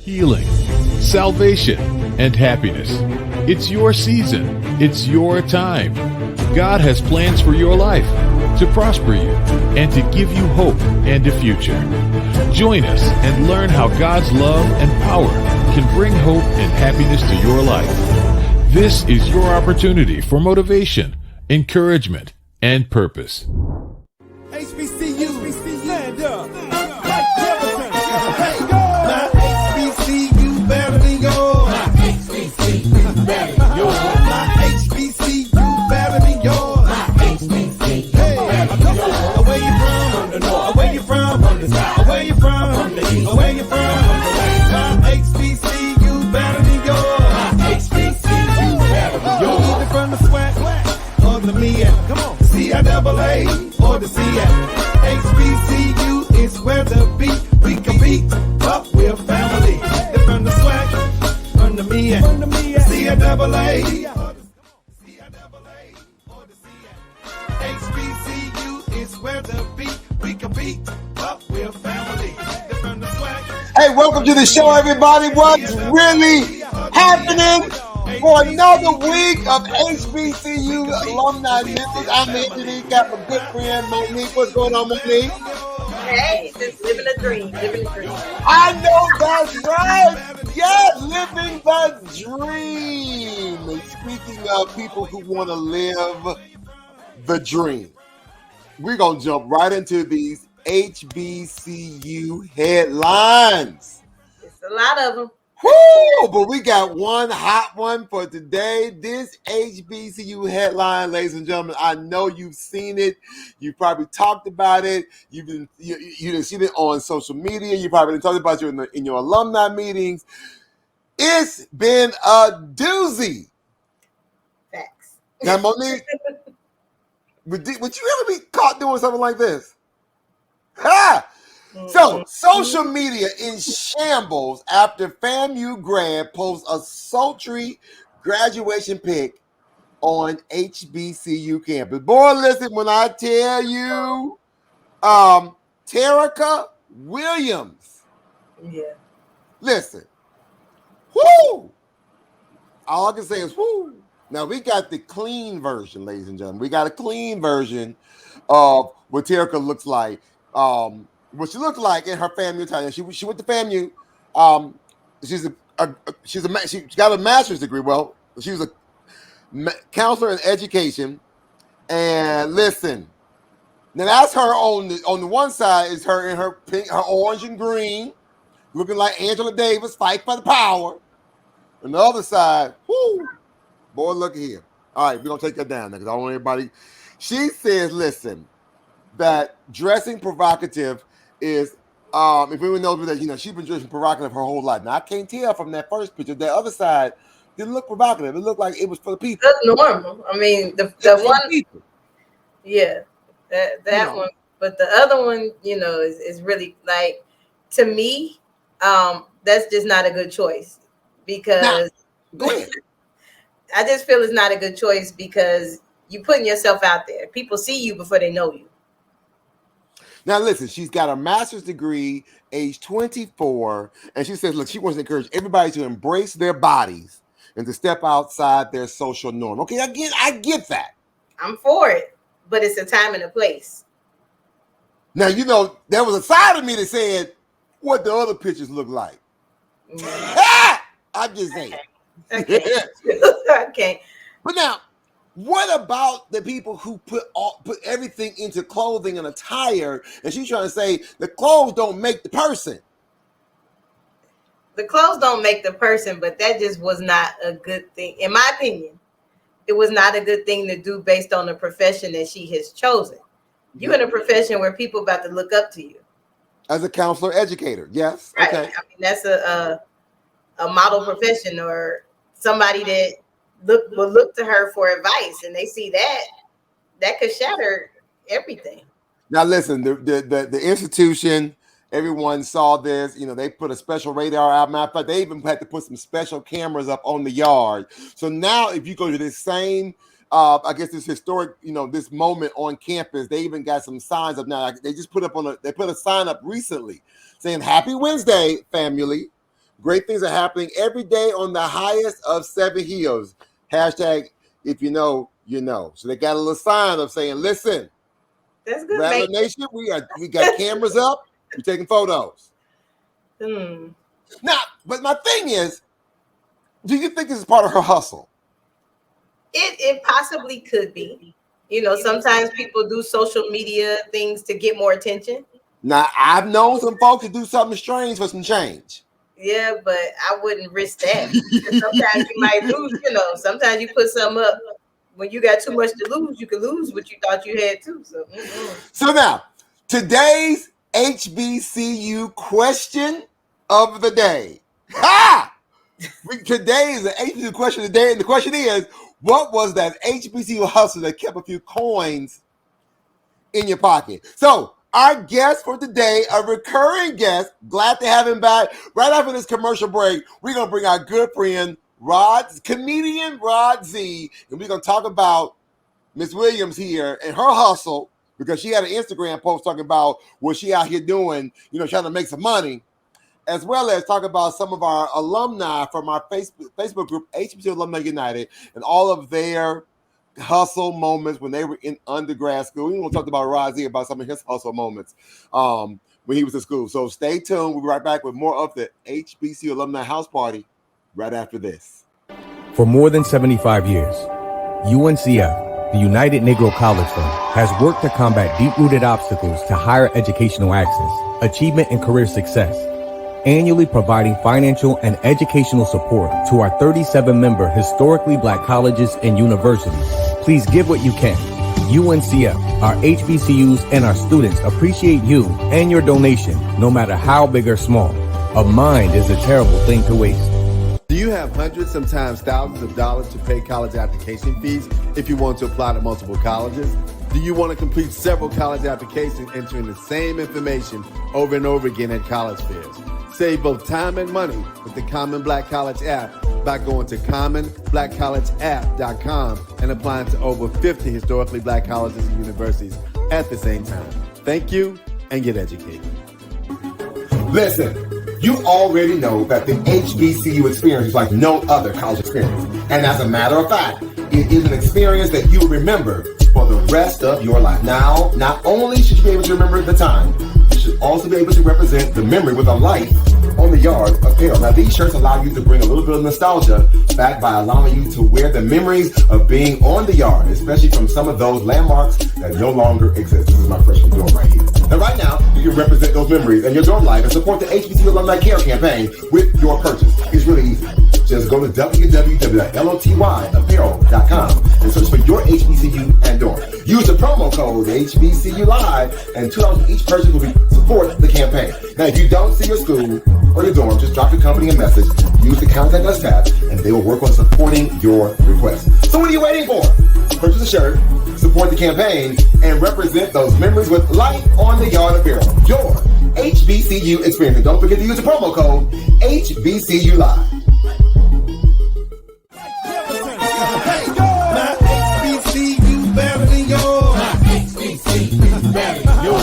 healing, salvation, and happiness. It's your season. It's your time. God has plans for your life to prosper you and to give you hope and a future. Join us and learn how God's love and power can bring hope and happiness to your life. This is your opportunity for motivation, encouragement, and purpose. HBCU, stand up. Like Jefferson. Hey, go. My HBCU better than yours. My HBCU better than yours. My HBCU better than yours. My HBCU better than yours. Where you from? From the north. Where you from? From the south. Where you from? From the east. Where you from? From the west. My HBCU better than yours. My HBCU better than yours. Either from the SWAC or the MEAC. Come on. CIAA or the CF. HBCU is where the beat we compete, but we're family. They're from the SWAC, from the MEAC, CIAA or the CF. HBCU is where the beat we compete, but we're family. They're from the SWAC. Hey, welcome to the show, everybody. What's really happening? For another week of HBCU Alumni News, I'm Anthony, got my good friend Monique. What's going on, Monique? Hey, just living a dream, living a dream. I know that's right. Yes, living the dream. And speaking of people who want to live the dream, we're going to jump right into these HBCU headlines. It's a lot of them. Woo! But we got one hot one for today. This HBCU headline, ladies and gentlemen, I know you've seen it. You probably talked about it. You've seen it on social media. You probably talked about it in your alumni meetings. It's been a doozy. Facts. Now, Monique, would you ever be caught doing something like this? Ha! So, social media in shambles after FAMU grad posts a sultry graduation pic on HBCU campus. Boy, listen, when I tell you, Terica Williams. Yeah. Listen. Whoo! All I can say is whoo. Now, we got the clean version, ladies and gentlemen. We got a clean version of what Terica looks like. What she looked like in her FAMU time. She went to FAMU. She got a master's degree. Well, she was a counselor in education. And listen, now that's her on the one side is her in her pink, her orange and green, looking like Angela Davis, fight for the power. On the other side, whoo, boy, look here. All right, we're gonna take that down now because I don't want everybody. She says, listen, that dressing provocative is if anyone knows that, she's been dressing provocative her whole life. Now I can't tell from that first picture. That other side didn't look provocative. It looked like it was for the people. That's normal. I mean, the one, people. Yeah, that one. But the other one, is really like, to me, that's just not a good choice because go ahead. I just feel it's not a good choice because you're putting yourself out there. People see you before they know you. Now, listen, she's got a master's degree, age 24, and she says, look, she wants to encourage everybody to embrace their bodies and to step outside their social norm. Okay, again, I get that. I'm for it, but it's a time and a place. Now, there was a side of me that said, what the other pictures look like. I'm just saying. Okay. But now, what about the people who put everything into clothing and attire? And she's trying to say the clothes don't make the person. The clothes don't make the person, but that just was not a good thing. In my opinion, it was not a good thing to do based on the profession that she has chosen. You're in a profession where people about to look up to you. As a counselor educator, yes. Right. Okay. I mean, that's a model profession or somebody that will look to her for advice, and they see that could shatter everything. Now, listen, the institution, everyone saw this. They put a special radar out. Matter of fact, they even had to put some special cameras up on the yard. So now, if you go to this same, I guess this historic, this moment on campus, they even got some signs up now. They just put a sign up recently saying, "Happy Wednesday, family. Great things are happening every day on the highest of 7 hills. Hashtag, if you know, you know. So they got a little sign up saying, listen, That's good. Rattler Nation, we got cameras up. We're taking photos. Now, but my thing is, do you think this is part of her hustle? It possibly could be. You know, sometimes people do social media things to get more attention. Now, I've known some folks to do something strange for some change. Yeah, but I wouldn't risk that. Sometimes you might lose, you know. Sometimes you put something up when you got too much to lose, you could lose what you thought you had too. So now, today's HBCU question of the day. Ha! Today is the HBCU question of the day, and the question is, what was that HBCU hustle that kept a few coins in your pocket? So, our guest for today, a recurring guest, glad to have him back. Right after this commercial break, we're going to bring our good friend, comedian Rod Z, and we're going to talk about Miss Williams here and her hustle, because she had an Instagram post talking about what she out here doing, you know, trying to make some money, as well as talk about some of our alumni from our Facebook group, HBCU Alumni United, and all of their hustle moments when they were in undergrad school. We want to talk about Razi, about some of his hustle moments when he was in school. So stay tuned. We'll be right back with more of the HBCU Alumni House Party right after this. For more than 75 years, UNCF, the United Negro College Fund, has worked to combat deep-rooted obstacles to higher educational access, achievement, and career success, annually providing financial and educational support to our 37-member historically Black colleges and universities. Please give what you can. UNCF, our HBCUs, and our students appreciate you and your donation, no matter how big or small. A mind is a terrible thing to waste. Do you have hundreds, sometimes thousands of dollars to pay college application fees if you want to apply to multiple colleges? Do you want to complete several college applications entering the same information over and over again at college fairs? Save both time and money with the Common Black College app by going to commonblackcollegeapp.com and applying to over 50 historically Black colleges and universities at the same time. Thank you, and get educated. Listen, you already know that the HBCU experience is like no other college experience. And as a matter of fact, it is an experience that you will remember for the rest of your life. Now, not only should you be able to remember the time, you should also be able to represent the memory with a life on the yard apparel. Now, these shirts allow you to bring a little bit of nostalgia back by allowing you to wear the memories of being on the yard, especially from some of those landmarks that no longer exist. This is my freshman dorm right here. And right now, you can represent those memories in your dorm life and support the HBCU Alumni Care campaign with your purchase. It's really easy. Just go to www.lotyyapparel.com and search for your HBCU and dorm. Use the promo code HBCU Live, and $2 each purchase will support the campaign. Now, if you don't see your school or your dorm, just drop your company a message. Use the Contact Us tab, and they will work on supporting your request. So what are you waiting for? Purchase a shirt, support the campaign, and represent those memories with life on the yard apparel. Your HBCU experience. And don't forget to use the promo code HBCU Live. HBCU better than yours. HBCU better than yours.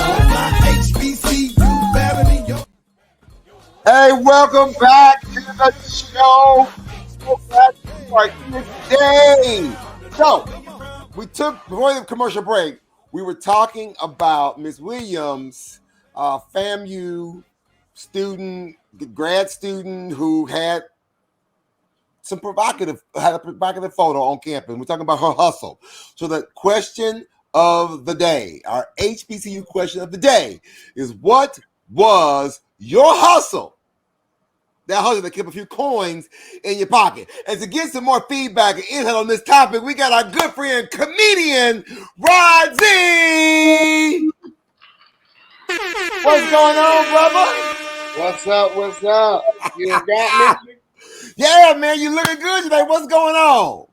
HBCU better than yours. Hey, welcome back to the show. So glad you are here today. So, before the commercial break, we were talking about Miss Williams, FAMU student, grad student who had a provocative photo on campus. We're talking about her hustle. So the question of the day, our HBCU question of the day, is what was your hustle? That hustle that kept a few coins in your pocket. And to get some more feedback and insight on this topic, we got our good friend, comedian Rod Z. What's going on, brother? What's up? What's up? You got me? Yeah, man, you looking good today. What's going on?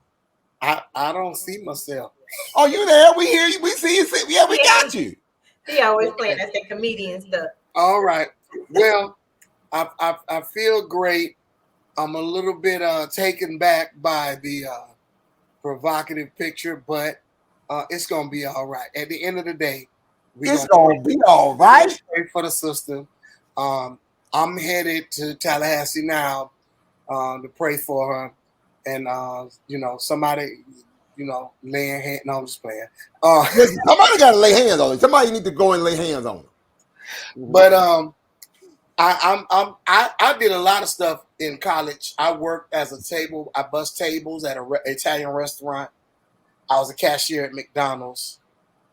I don't see myself. Oh, you there? We hear you. We see you. Yeah, we got you. He always playing that comedian stuff. All right. Well, I feel great. I'm a little bit taken back by the provocative picture, but it's gonna be all right. At the end of the day, it's gonna be all right for the system. I'm headed to Tallahassee now to pray for her, and somebody, laying hand. No, I'm just playing. Somebody got to lay hands on her. Somebody need to go and lay hands on her. But I did a lot of stuff in college. I worked as I bust tables at an Italian restaurant. I was a cashier at McDonald's.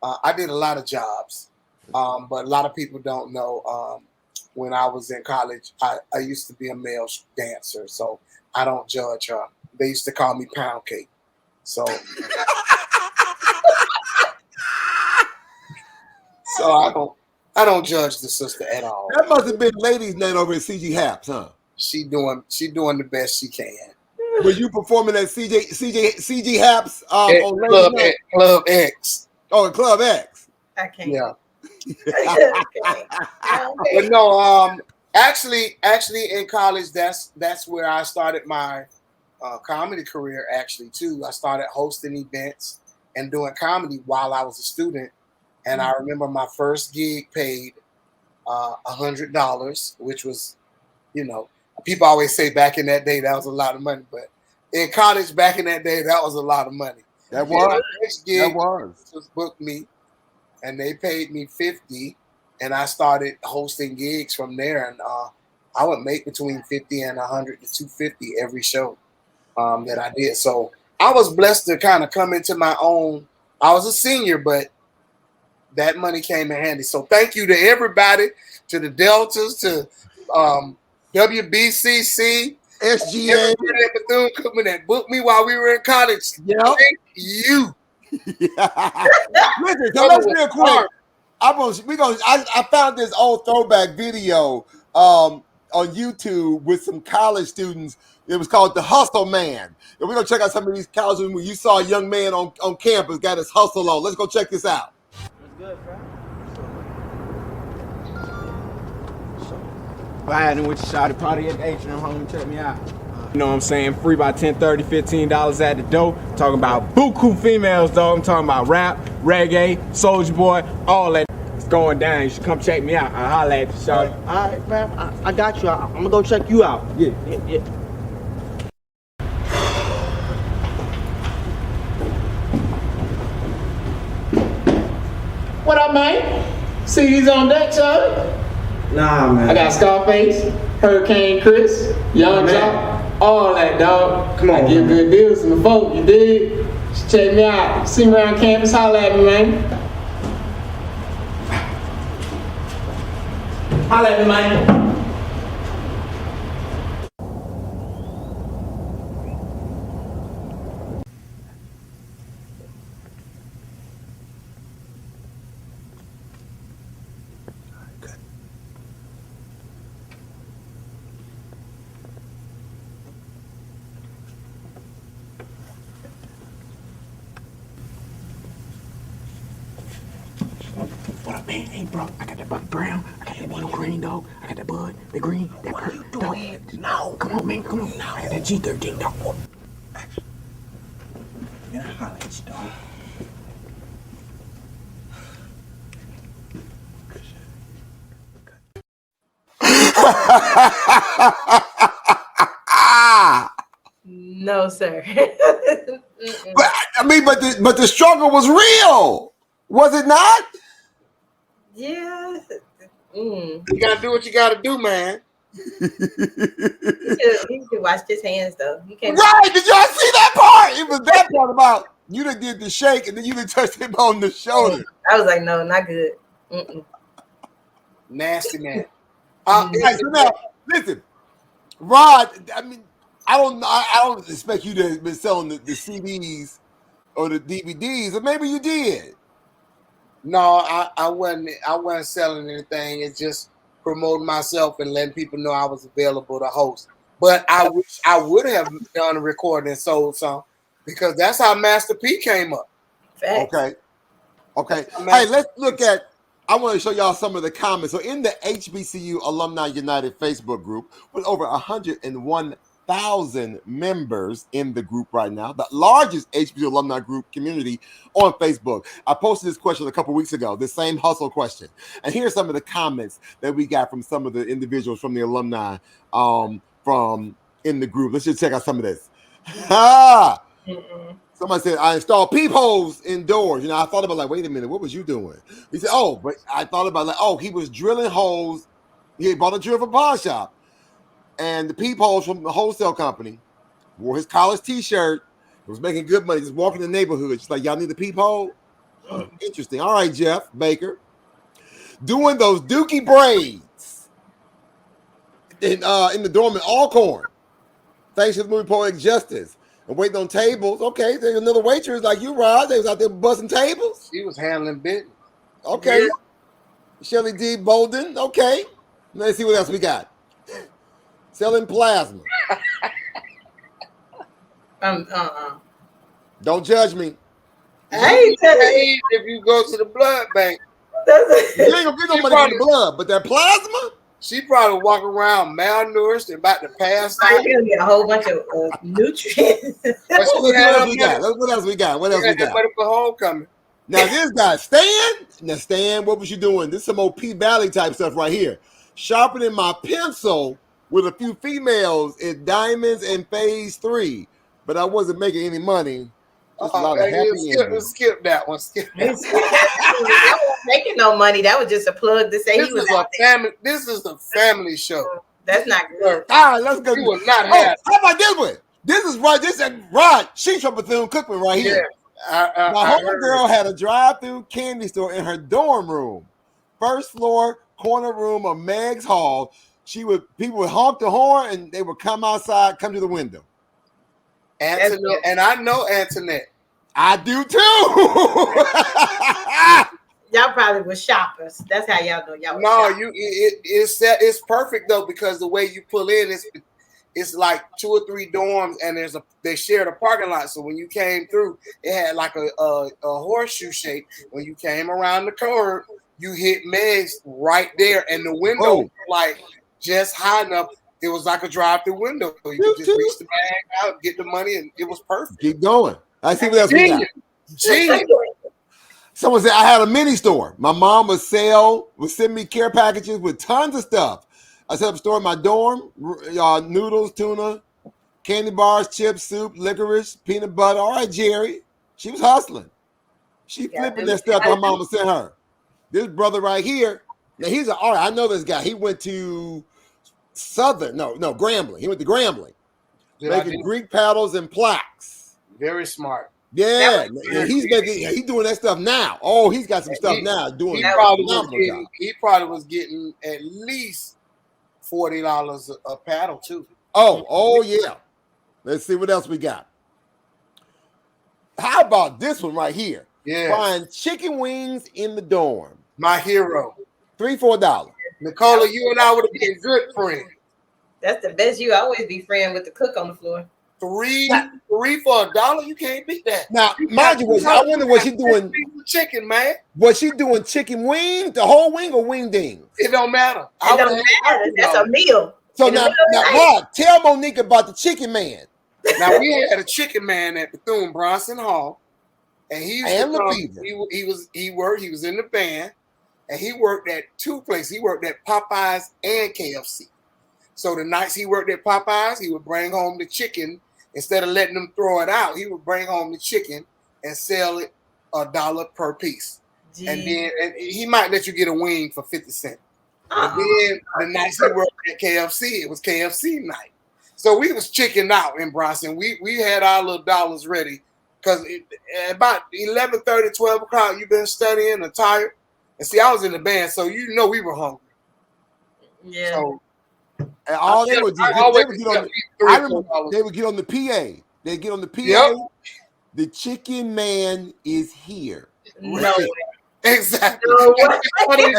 I did a lot of jobs, but a lot of people don't know. When I was in college, I used to be a male dancer, so I don't judge her. They used to call me Pound Cake. So, I don't judge the sister at all. That must have been ladies' night over at CG Haps, huh? She doing the best she can. Were you performing at CG Haps on Club X? Oh, at Club X. I can't. Yeah. Okay. But no, actually in college, that's where I started my comedy career. Actually, too, I started hosting events and doing comedy while I was a student. And I remember my first gig paid $100, which was, people always say back in that day that was a lot of money, but in college back in that day that was a lot of money. That was. Next gig was booked me, and they paid me $50, and I started hosting gigs from there, and I would make between $50 and $100 to $250 every show that I did. So I was blessed to kind of come into my own. I was a senior, but that money came in handy. So thank you to everybody, to the Deltas, to WBCC, SGA, Bethune-Cookman that booked me while we were in college. Yep. Thank you. Listen, so let's real quick. I found this old throwback video on YouTube with some college students. It was called The Hustle Man. And we're gonna check out some of these college students where you saw a young man on campus got his hustle on. Let's go check this out. Good, bro. If I hadn't went to Shawty party at the Atrium home, check me out. You know what I'm saying? Free by $10, $30, $15 at the door. Talking about buku females, though. I'm talking about rap, reggae, Soulja Boy, all that. It's going down. You should come check me out. I'll holler at you, Shawty. All right, man. I got you. I'm gonna go check you out. Yeah. What up, man? CD's on deck, Shawty? Nah, man. I got Scarface, Hurricane Chris, Young Jock, all that, dog. Come on, I give man. good deals to the folk, you dig? Just check me out. See me around campus, holla at me, man. Holla at me, man. What up, man? Hey, bro, I got that Bud Brown. I got that Nino Green, dog. I got that Bud, the Green, that Perk, dog. No, come on, man, come on. I got that G13, dog. Man, I holler at you, dog. No, sir. But the struggle was real, was it not? Yeah. You gotta do what you gotta do, man. He should wash his hands though. You can't. Right? Did y'all see that part? It was that part about you done did the shake and then you done touched him on the shoulder. I was like, no, not good. Nasty man. Right, so now, listen, Rod. I mean, I don't expect you to have been selling the CDs or the DVDs, or maybe you did. No, I wasn't selling anything. It's just promoting myself and letting people know I was available to host. But I wish I would have done a recording and sold some, because that's how Master P came up. Okay. Hey, let's look at. I want to show y'all some of the comments. So in the HBCU Alumni United Facebook group with over 101 1,000 members in the group right now, the largest HBCU alumni group community on Facebook. I posted this question a couple weeks ago, this same hustle question. And here's some of the comments that we got from some of the individuals from the alumni from in the group. Let's just check out some of this. Somebody said, I installed peepholes indoors. You know, I thought about like, wait a minute, what was you doing? He said, oh, but I thought about like, oh, he was drilling holes. He bought a drill from a pawn shop. And the peepholes from the wholesale company, wore his college t-shirt, was making good money, just walking the neighborhood. Just like, y'all need a peephole? Interesting. All right, Jeff Baker. Doing those dookie braids in the dorm in Alcorn. Thanks to the movie Poetic Justice. And waiting on tables. Okay, there's another waitress like you, Rod. They was out there busting tables. She was handling business. Okay. Yeah. Shelly D. Bolden. Okay. Let's see what else we got. Selling plasma. Don't judge me. Hey, if you go to the blood bank, you ain't gonna get no money from the blood, but that plasma. She probably walk around malnourished and about to pass out. She's gonna get a whole bunch of nutrients. What else we got? What else we got? What else we got? Money for homecoming. Now this guy, Stan. Now Stan, what was you doing? This is some old P Valley type stuff right here. Sharpening my pencil with a few females in Diamonds and Phase 3, but I wasn't making any money. Just a lot of happy skip that one. Skip that. I wasn't making no money. That was just a plug to say this he was a family. This is a family show. That's not good. All right, let's go. You will not have. How about this one? This is right. This is Rod. She's from Bethune-Cookman right here. Yeah, my homegirl had a drive-through candy store in her dorm room, first floor corner room of Meg's Hall. People would honk the horn and they would come outside, come to the window. Antoinette, and I know Antoinette. I do too. Y'all probably were shoppers. That's how y'all know y'all. It's perfect though, because the way you pull in it's like 2 or 3 dorms and they shared a parking lot. So when you came through, it had like a horseshoe shape. When you came around the curve, you hit Meg's right there, and the window was like just high enough. It was like a drive-through window. You could just reach the bag out, get the money, and it was perfect. Keep going. I see what else we got. Genius. Someone said I had a mini store. My mom would send me care packages with tons of stuff. I set up a store in my dorm, noodles, tuna, candy bars, chips, soup, licorice, peanut butter. All right, Jerry. She was hustling. She flipping that stuff my mama sent her. This brother right here, now all right, I know this guy. He went to Grambling. He went to Grambling. Making Greek paddles and plaques. Very smart. Yeah, he's doing that stuff now. Oh, he's got some stuff now doing. He probably was getting at least $40 a paddle too. Oh yeah. Let's see what else we got. How about this one right here? Yeah. Buying chicken wings in the dorm. My hero. $3-4. Nicola, you and I would have been good friends. That's the best. You always be friend with the cook on the floor. Three for $1. You can't beat that. Now, mind you, I wonder what she doing. Chicken, man. Was she doing chicken wing, the whole wing, or wing dings? It don't matter. It don't matter. That's a meal. So now, Rod, tell Monique about the chicken man. Now we had a chicken man at Bethune Bronson Hall, and he was in the band, and he worked at 2 places. He worked at Popeyes and KFC. So the nights he worked at Popeyes, he would bring home the chicken. Instead of letting them throw it out, he would bring home the chicken and sell it $1 per piece. Jeez. And then he might let you get a wing for 50 cents. And then the nights he worked at KFC, it was KFC night. So we was chicken out in Bronson. We had our little dollars ready because about 11:30, 12 o'clock, you've been studying and tired. And see, I was in the band, so you know we were hungry. Yeah. So, and all they would do, they would get on the PA. They get on the PA. Yep. The chicken man is here. No way. Exactly. No way.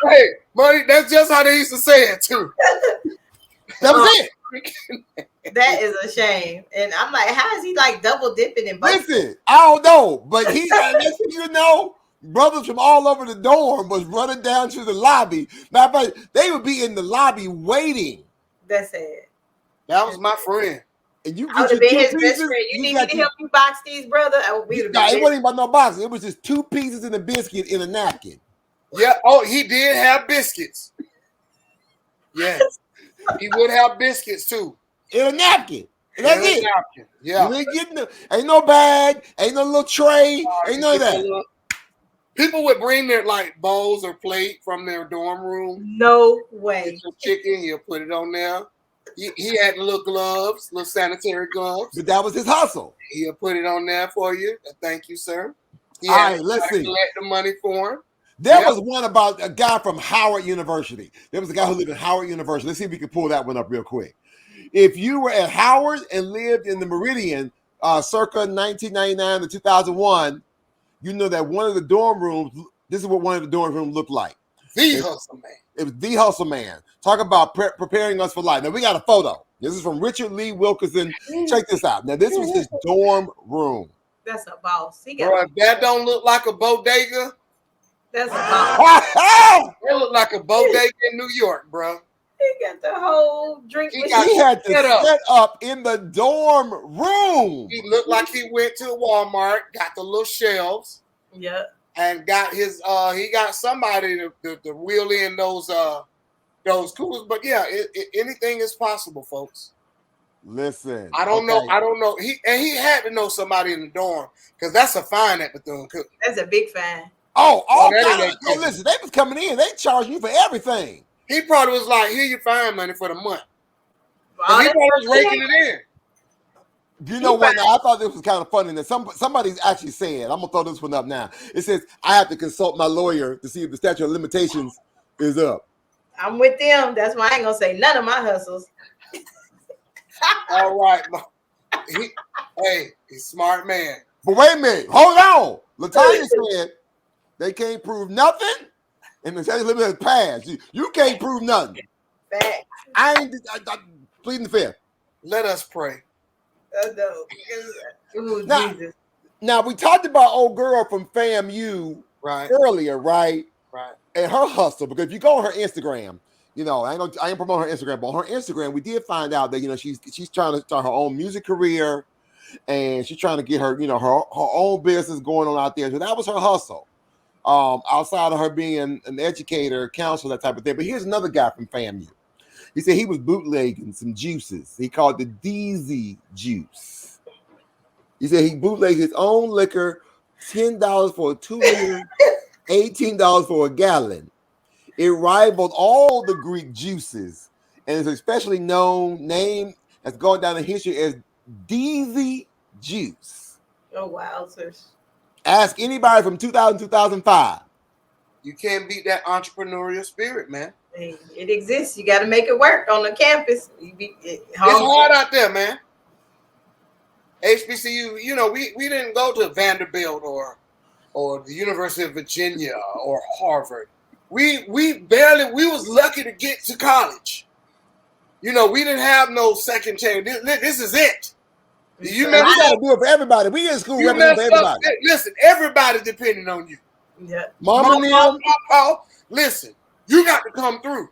Hey, buddy, that's just how they used to say it too. That was it. That is a shame. And I'm like, how is he like double dipping in both? Listen, I don't know, but brothers from all over the dorm was running down to the lobby. Matter of fact, they would be in the lobby waiting. That's it. That was my friend. And you I get would your have been 2 his pieces. best friend. You need got me to help you box these, brother? We would have it been. wasn't even about no boxing. It was just 2 pieces and a biscuit in a napkin. Yeah. Oh, he did have biscuits. Yes. He would have biscuits too. In a napkin. And that's it. Napkin. Yeah. You ain't getting ain't no bag, ain't no little tray, ain't none of that. People would bring their like bowls or plate from their dorm room. No way. Get some chicken, he'll put it on there. He had little gloves, little sanitary gloves. But that was his hustle. He'll put it on there for you. Thank you, sir. All right, let's see. Collect the money for him. There was one about a guy from Howard University. There was a guy who lived in Howard University. Let's see if we can pull that one up real quick. If you were at Howard and lived in the Meridian circa 1999 to 2001, you know that one of the dorm rooms, this is what one of the dorm rooms looked like. The Hustle Man. It was The Hustle Man. Talk about preparing us for life. Now, we got a photo. This is from Richard Lee Wilkinson. Check this out. Now, this was his dorm room. That's a boss. Bro, if that don't look like a bodega, that's a boss. It looked like a bodega in New York, bro. He got the whole drink. He had to set up in the dorm room. He looked like he went to Walmart, got the little shelves. Yeah. And got his he got somebody to wheel in those coolers. But yeah, anything is possible, folks. Listen. I don't know. He had to know somebody in the dorm because that's a fine at Bethune-Cookman. That's a big fine. Listen, they was coming in. They charged you for everything. He probably was like, here your fine money for the month. He probably was raking it in. You know what? Now, I thought this was kind of funny that somebody's actually saying, I'm going to throw this one up now. It says, I have to consult my lawyer to see if the statute of limitations is up. I'm with them. That's why I ain't going to say none of my hustles. All right. He's a smart man. But wait a minute. Hold on. LaTanya said they can't prove nothing. And the statute of limitations passed. You can't prove nothing. Fact. I pleading the fifth. Let us pray. Now, we talked about old girl from FAMU earlier, right? Right. And her hustle, because if you go on her Instagram, you know, I ain't promoting her Instagram, but on her Instagram, we did find out that, you know, she's trying to start her own music career and she's trying to get her, you know, her own business going on out there. So that was her hustle. Outside of her being an educator, counselor, that type of thing. But here's another guy from FAMU. He said he was bootlegging some juices. He called the DZ juice. He said he bootlegged his own liquor, $10 for a 2 liter, $18 for a gallon. It rivaled all the Greek juices and is especially name has gone down in history as DZ juice. Oh, wow. Ask anybody from 2000, 2005. You can't beat that entrepreneurial spirit, man. Hey, it exists. You got to make it work on the campus. It's hard out there, man. HBCU, you know, we didn't go to Vanderbilt or the University of Virginia or Harvard. We was lucky to get to college. You know, we didn't have no second chance. This is it. You we gotta do it for everybody. We in school representing everybody. Listen, everybody depending on you. Yeah. Mama, listen, you got to come through.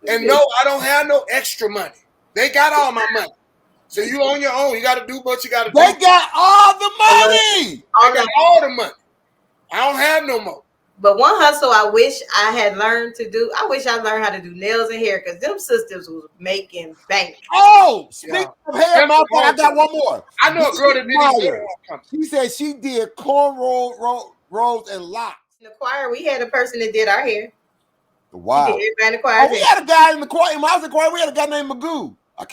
And no, I don't have no extra money. They got all my money. So you on your own. You got to do what you got to do. They got all the money. I got all the money. I don't have no more. But one hustle I wish I had learned to do, I wish I learned how to do nails and hair because them sisters was making bank. Oh, speaking of hair, I got one more. I know a girl that did. She said she did cornrow rolls and locks. In the choir, we had a person that did our hair. Wow. Everybody in the choir. We had a guy in the choir. When I was in the choir, we had a guy named Magoo. I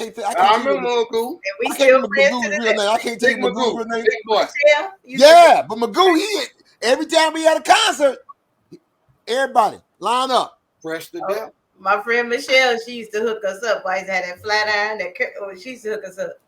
remember Magoo. And we still friends to real name. I can't tell you Magoo's real name. Big boy. Yeah, but Magoo, every time we had a concert, everybody line up. Fresh to death. My friend Michelle, she used to hook us up. Why had that flat iron? She used to hook us up.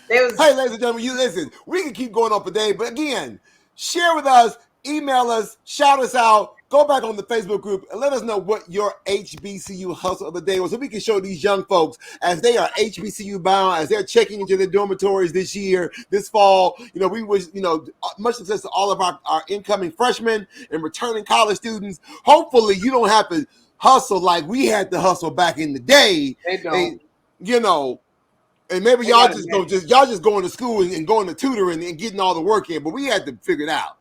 Hey, ladies and gentlemen, you listen. We can keep going on for days, but again, share with us, email us, shout us out. Go back on the Facebook group and let us know what your HBCU hustle of the day was so we can show these young folks as they are HBCU bound, as they're checking into their dormitories this year, this fall. You know, we wish, you know, much success to all of our incoming freshmen and returning college students. Hopefully you don't have to hustle like we had to hustle back in the day. They don't. You know, And maybe y'all just going to school and going to tutoring and getting all the work in, but we had to figure it out.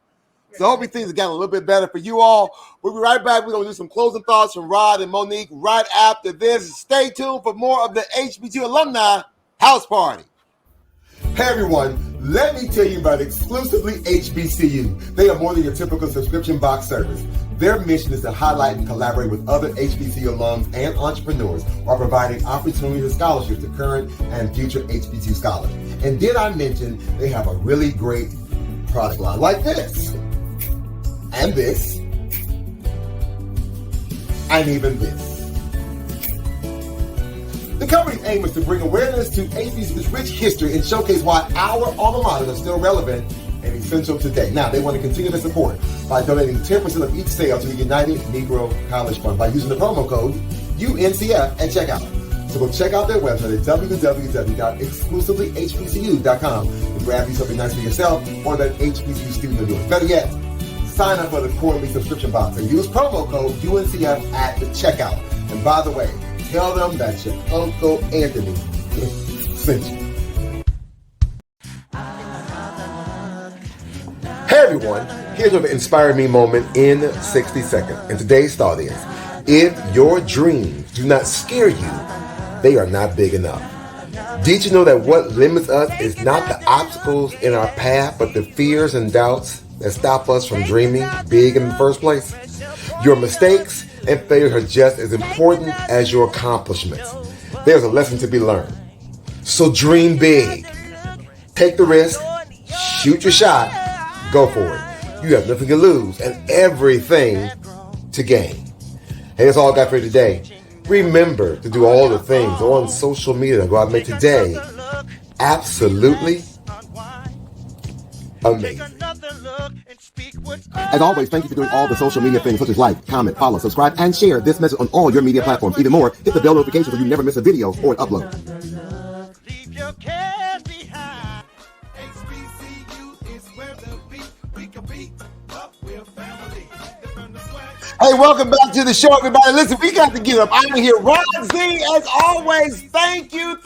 So hopefully things have gotten a little bit better for you all. We'll be right back. We're going to do some closing thoughts from Rod and Monique right after this. Stay tuned for more of the HBCU Alumni House Party. Hey everyone, let me tell you about Exclusively HBCU. They are more than your typical subscription box service. Their mission is to highlight and collaborate with other HBCU alums and entrepreneurs while providing opportunities and scholarships to current and future HBCU scholars. And did I mention they have a really great product line like this, and this, and even this. The company's aim is to bring awareness to HBCU's rich history and showcase why our alma mater is still relevant and essential today. Now, they want to continue to support by donating 10% of each sale to the United Negro College Fund by using the promo code UNCF at checkout. So go check out their website at www.exclusivelyhbcu.com and grab you something nice for yourself or that HBCU student of yours. Better yet, sign up for the quarterly subscription box and use promo code UNCF at the checkout. And by the way, tell them that your Uncle Anthony sent you. Hey everyone, here's an Inspire Me moment in 60 seconds. And today's thought is, if your dreams do not scare you, they are not big enough. Did you know that what limits us is not the obstacles in our path, but the fears and doubts that stop us from dreaming big in the first place? Your mistakes and failures are just as important as your accomplishments. There's a lesson to be learned. So dream big. Take the risk, shoot your shot, go for it. You have nothing to lose and everything to gain. Hey, that's all I got for you today. Remember to do all the things on social media to go out and make today absolutely amazing. As always, thank you for doing all the social media things such as like, comment, follow, subscribe, and share this message on all your media platforms. Even more, hit the bell notification so you never miss a video or an upload. Hey, welcome back to the show, everybody. Listen, we got to get up out of here. Ron Z, as always, thank you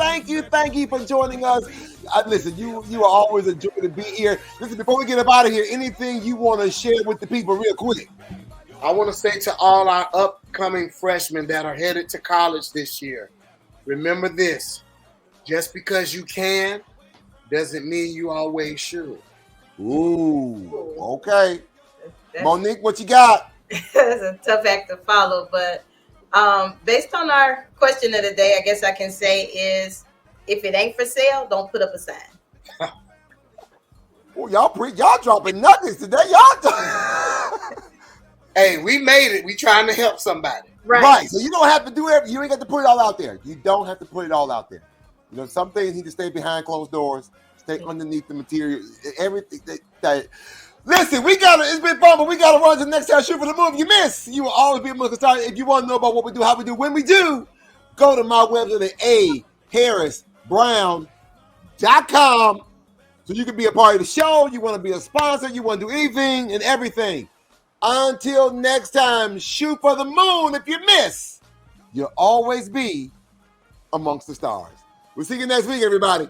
for joining us. Listen, you are always a joy to be here. Listen, before we get up out of here, anything you want to share with the people real quick? I want to say to all our upcoming freshmen that are headed to college this year, remember this, just because you can doesn't mean you always should. Ooh, okay. Monique, what you got? That's a tough act to follow, but based on our question of the day, I guess I can say is, if it ain't for sale, don't put up a sign. Oh, y'all dropping nuggets today, Hey, we made it. We trying to help somebody. Right. So you don't have to do everything. You ain't got to put it all out there. You don't have to put it all out there. You know, some things need to stay behind closed doors, stay underneath the material, everything that listen, it's been fun, but we got to run to the next time. Shoot for the moon. If you miss, you will always be able to start. If you want to know about what we do, how we do, when we do, go to my website at aharrisbrown.com so you can be a part of the show. You want to be a sponsor, you want to do anything and everything. Until next time, shoot for the moon. If you miss, you'll always be amongst the stars. We'll see you next week, everybody.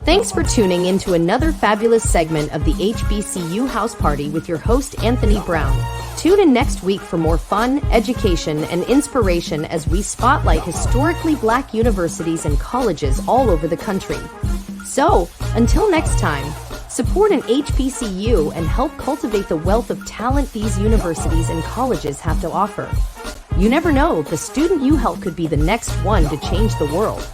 Thanks for tuning in to another fabulous segment of the HBCU House Party with your host, Anthony Brown. Tune in next week for more fun, education, and inspiration as we spotlight historically Black universities and colleges all over the country. So, until next time, support an HBCU and help cultivate the wealth of talent these universities and colleges have to offer. You never know, the student you help could be the next one to change the world.